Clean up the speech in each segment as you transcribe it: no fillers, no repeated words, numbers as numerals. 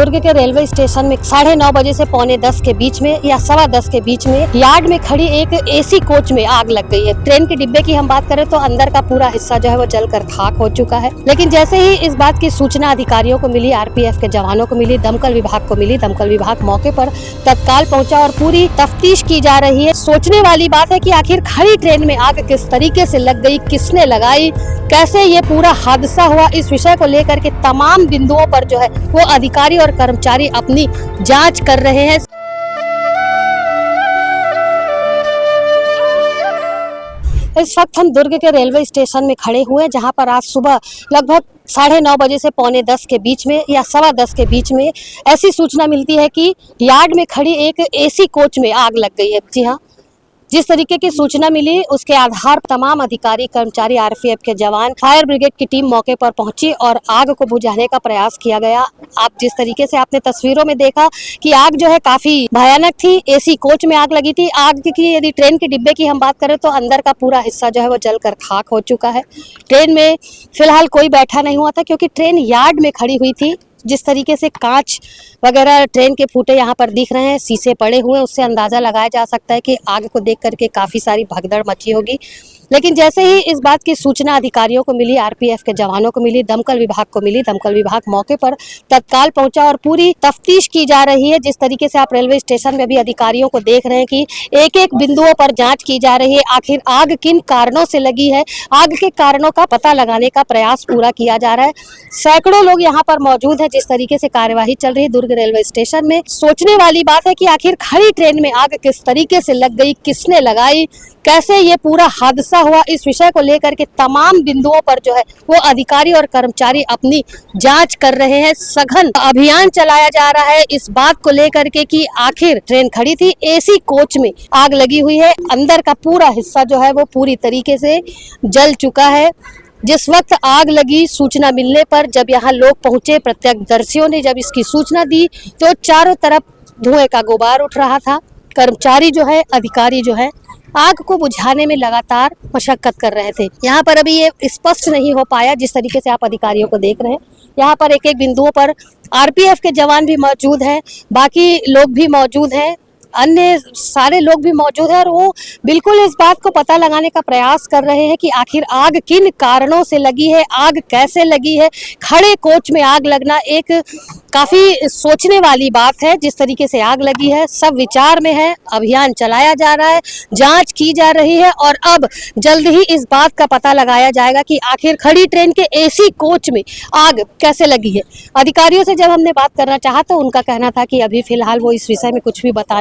दुर्ग के railway station में 9:30 बजे से 9:45 के बीच में या 10:15 के बीच में यार्ड में खड़ी एक एसी कोच में आग लग गई है। ट्रेन के डिब्बे की हम बात करें तो अंदर का पूरा हिस्सा जो है वो जलकर खाक हो चुका है। लेकिन जैसे ही इस बात की सूचना अधिकारियों को मिली, आरपीएफ के जवानों को मिली, दमकल विभाग को मिली, दमकल विभाग मौके पर तत्काल पहुंचा और पूरी तफ्तीश की जा रही है। सोचने वाली बात है कि आखिर खड़ी ट्रेन में आग किस तरीके से लग गई, किसने लगाई, कैसे ये पूरा हादसा हुआ, इस विषय को लेकर के तमाम बिंदुओं पर जो है वो अधिकारी और कर्मचारी अपनी जांच कर रहे हैं। इस वक्त हम दुर्ग के रेलवे स्टेशन में खड़े हुए हैं, जहां पर आज सुबह लगभग 9:30 बजे से 9:45 के बीच में या 10:15 के बीच में ऐसी सूचना मिलती है कि यार्ड में खड़ी एक एसी कोच में आग लग गई है। जी हाँ, जिस तरीके की सूचना मिली उसके आधार पर तमाम अधिकारी, कर्मचारी, आरपीएफ के जवान, फायर ब्रिगेड की टीम मौके पर पहुंची और आग को बुझाने का प्रयास किया गया। आप जिस तरीके से आपने तस्वीरों में देखा कि आग जो है काफी भयानक थी, एसी कोच में आग लगी थी। आग की यदि ट्रेन के डिब्बे की हम बात करें तो अंदर का पूरा हिस्सा जो है वो जलकर खाक हो चुका है। ट्रेन में फिलहाल कोई बैठा नहीं हुआ था क्योंकि ट्रेन यार्ड में खड़ी हुई थी। जिस तरीके से कांच वगैरह ट्रेन के फूटे यहाँ पर दिख रहे हैं, शीशे पड़े हुए, उससे अंदाजा लगाया जा सकता है कि आग को देख करके काफी सारी भगदड़ मची होगी। लेकिन जैसे ही इस बात की सूचना अधिकारियों को मिली, आरपीएफ के जवानों को मिली, दमकल विभाग को मिली, दमकल विभाग मौके पर तत्काल पहुंचा और पूरी तफ्तीश की जा रही है। जिस तरीके से आप रेलवे स्टेशन में भी अधिकारियों को देख रहे हैं कि एक एक बिंदुओं पर जांच की जा रही है। आखिर आग किन कारणों से लगी है, आग के कारणों का पता लगाने का प्रयास पूरा किया जा रहा है। सैकड़ों लोग यहाँ पर मौजूद है। जिस तरीके से कार्यवाही चल रही है दुर्ग रेलवे स्टेशन में, सोचने वाली बात है कि आखिर खड़ी ट्रेन में आग किस तरीके से लग गई, किसने लगाई, कैसे ये पूरा हादसा हुआ, इस विषय को लेकर के तमाम बिंदुओं पर जो है वो अधिकारी और कर्मचारी अपनी जांच कर रहे हैं। सघन अभियान चलाया जा रहा है इस बात को लेकर के कि आखिर ट्रेन खड़ी थी, एसी कोच में आग लगी हुई है, अंदर का पूरा हिस्सा जो है वो पूरी तरीके से जल चुका है। जिस वक्त आग लगी, सूचना मिलने पर जब यहाँ लोग पहुंचे, प्रत्यक्षदर्शियों ने जब इसकी सूचना दी तो चारों तरफ धुएं का गुबार उठ रहा था। कर्मचारी जो है, अधिकारी जो है, आग को बुझाने में लगातार मशक्कत कर रहे थे। यहाँ पर अभी ये स्पष्ट नहीं हो पाया जिस तरीके से आप अधिकारियों को देख रहे हैं। यहाँ पर एक एक बिंदुओं पर आरपीएफ के जवान भी मौजूद हैं, बाकी लोग भी मौजूद हैं, अन्य सारे लोग भी मौजूद हैं और वो बिल्कुल इस बात को पता लगाने का प्रयास कर रहे हैं कि आखिर आग किन कारणों से लगी है, आग कैसे लगी है। खड़े कोच में आग लगना एक काफी सोचने वाली बात है। जिस तरीके से आग लगी है, सब विचार में है, अभियान चलाया जा रहा है, जांच की जा रही है और अब जल्द ही इस बात का पता लगाया जाएगा कि आखिर खड़ी ट्रेन के एसी कोच में आग कैसे लगी है। अधिकारियों से जब हमने बात करना चाहा तो उनका कहना था कि अभी फिलहाल वो इस विषय में कुछ भी बता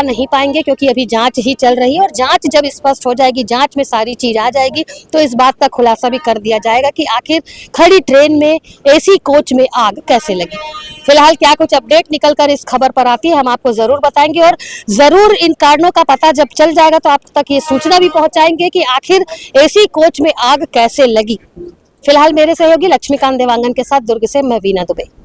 नहीं पाएंगे क्योंकि अभी जांच ही चल रही है और जांच जब स्पष्ट हो जाएगी, जांच में सारी चीज आ जाएगी तो इस बात का खुलासा भी कर दिया जाएगा कि आखिर खड़ी ट्रेन में एसी कोच में आग कैसे लगी। फिलहाल क्या कुछ अपडेट निकल कर इस खबर पर आती है हम आपको जरूर बताएंगे और जरूर इन कारणों का पता जब चल जाएगा तो आप तक ये सूचना भी पहुंचाएंगे कि आखिर एसी कोच में आग कैसे लगी। फिलहाल मेरे सहयोगी लक्ष्मीकांत देवांगन के साथ दुर्ग से मैं वीना दुबे।